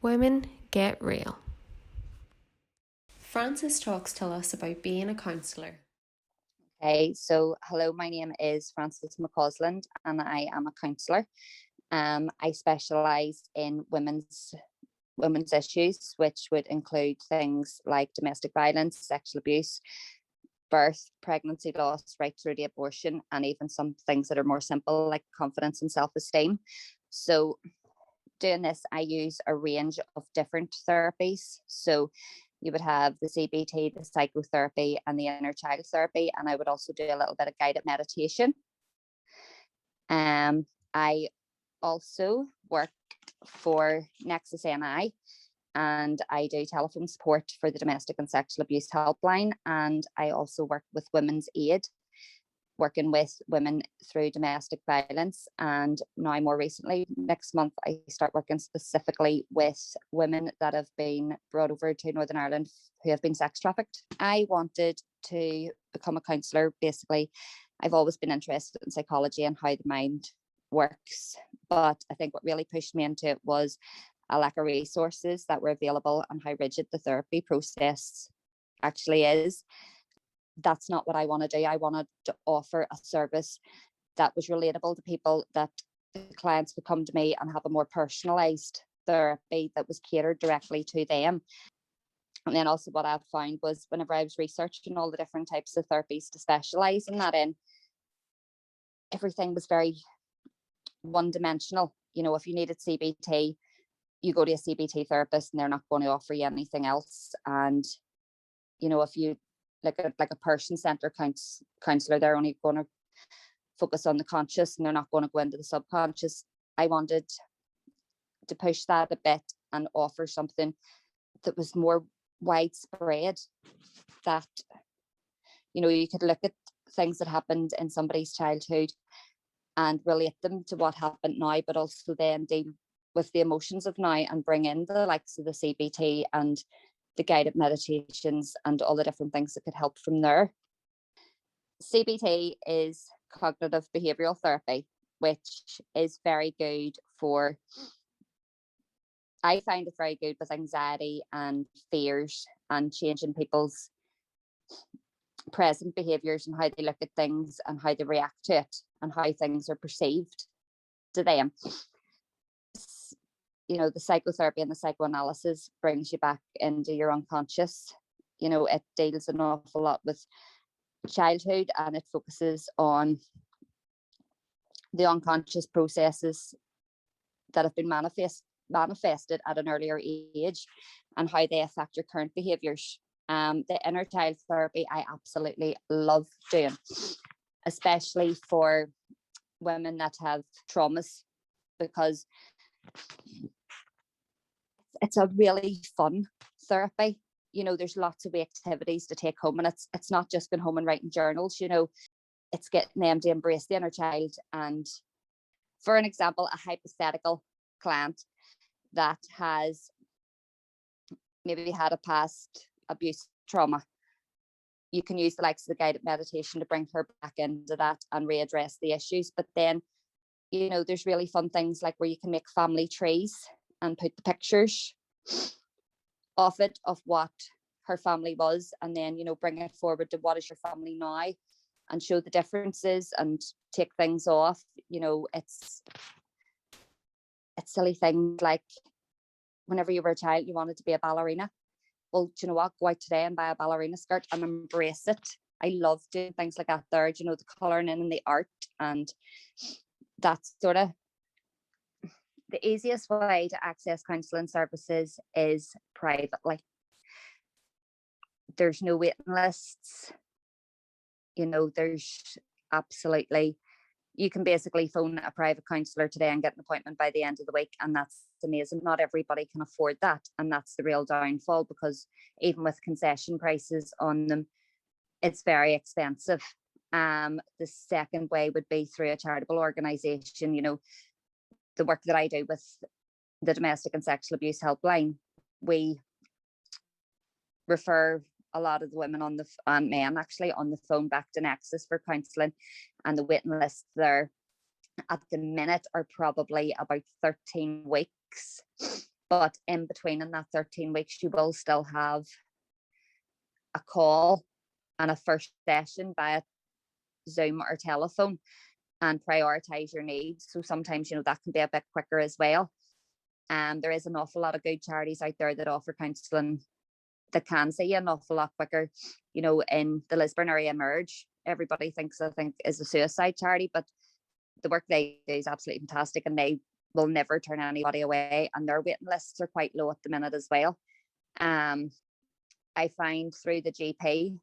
Women get real. Frances talks to us about being a counsellor. Okay, so hello, my name is Frances McCausland and I am a counsellor. I specialise in women's issues, which would include things like domestic violence, sexual abuse, birth, pregnancy loss, right through to abortion, and even some things that are more simple like confidence and self-esteem. So doing this, I use a range of different therapies. So you would have the CBT, the psychotherapy, and the inner child therapy. And I would also do a little bit of guided meditation. I also work for Nexus NI, and I do telephone support for the domestic and sexual abuse helpline. And I also work with Women's Aid, working with women through domestic violence. And now more recently, next month, I start working specifically with women that have been brought over to Northern Ireland who have been sex trafficked. I wanted to become a counsellor. Basically, I've always been interested in psychology and how the mind works. But I think what really pushed me into it was a lack of resources that were available and how rigid the therapy process actually is. That's not what I want to do. I wanted to offer a service that was relatable to people, that the clients would come to me and have a more personalized therapy that was catered directly to them. And then also what I found was whenever I was researching all the different types of therapies to specialize in that in, everything was very one-dimensional. You know, if you needed CBT, you go to a CBT therapist and they're not going to offer you anything else. And, you know, if you like a person-centered counselor, they're only going to focus on the conscious and they're not going to go into the subconscious. I wanted to push that a bit and offer something that was more widespread, that, you know, you could look at things that happened in somebody's childhood and relate them to what happened now, but also then deal with the emotions of now and bring in the likes of the CBT and the guided meditations and all the different things that could help from there. CBT is cognitive behavioural therapy, which is very good for, I find it very good with anxiety and fears and changing people's present behaviours and how they look at things and how they react to it and how things are perceived to them. You know, the psychotherapy and the psychoanalysis brings you back into your unconscious. You know, it deals an awful lot with childhood and it focuses on the unconscious processes that have been manifested at an earlier age and how they affect your current behaviours. The inner child therapy I absolutely love doing, especially for women that have traumas, because it's a really fun therapy. You know, there's lots of activities to take home, and it's not just going home and writing journals. You know, it's getting them to embrace the inner child. And for an example, a hypothetical client that has maybe had a past abuse trauma, you can use the likes of the guided meditation to bring her back into that and readdress the issues. But then, you know, there's really fun things like where you can make family trees and put the pictures of it, of what her family was, and then, you know, bring it forward to what is your family now and show the differences and take things off. You know, it's silly things like whenever you were a child you wanted to be a ballerina. Well, do you know what, go out today and buy a ballerina skirt and embrace it. I love doing things like that there, you know, the colouring in and the art. And that's sort of the easiest way to access counselling services is privately. There's no waiting lists. You know, there's absolutely, you can basically phone a private counsellor today and get an appointment by the end of the week, and that's amazing. Not everybody can afford that, and that's the real downfall, because even with concession prices on them, it's very expensive. The second way would be through a charitable organisation. You know, the work that I do with the domestic and sexual abuse helpline, we refer a lot of the women on the and men actually on the phone back to Nexus for counselling, and the waiting lists there at the minute are probably about 13 weeks. But in between in that 13 weeks, you will still have a call and a first session via Zoom or telephone, and prioritize your needs. So sometimes, that can be a bit quicker as well. There is an awful lot of good charities out there that offer counselling that can see you an awful lot quicker. In the Lisburn area, Merge, everybody thinks, I think, is a suicide charity, but the work they do is absolutely fantastic, and they will never turn anybody away, and their waiting lists are quite low at the minute as well. I find through the GP,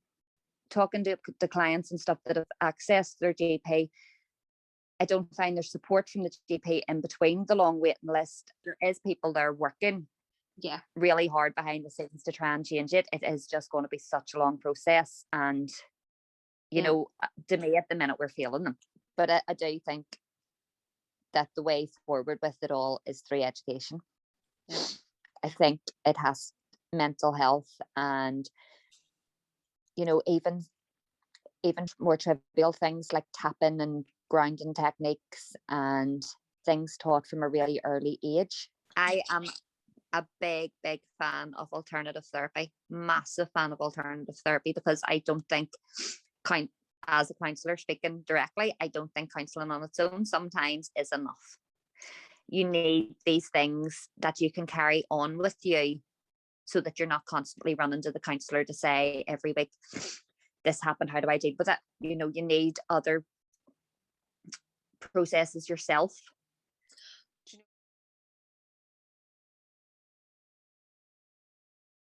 talking to the clients and stuff that have accessed their GP, I don't find there's support from the GP in between the long waiting list. There is people there working really hard behind the scenes to try and change it. It is just going to be such a long process, and to me at the minute we're failing them. But I do think that the way forward with it all is through education. I think it has mental health, and even more trivial things like tapping and grounding techniques and things taught from a really early age. I am a big fan of alternative therapy, massive fan of alternative therapy, because I don't think, as a counsellor speaking directly, I don't think counselling on its own sometimes is enough. You need these things that you can carry on with you, so that you're not constantly running to the counsellor to say every week, this happened, how do I deal with it? You need other processes yourself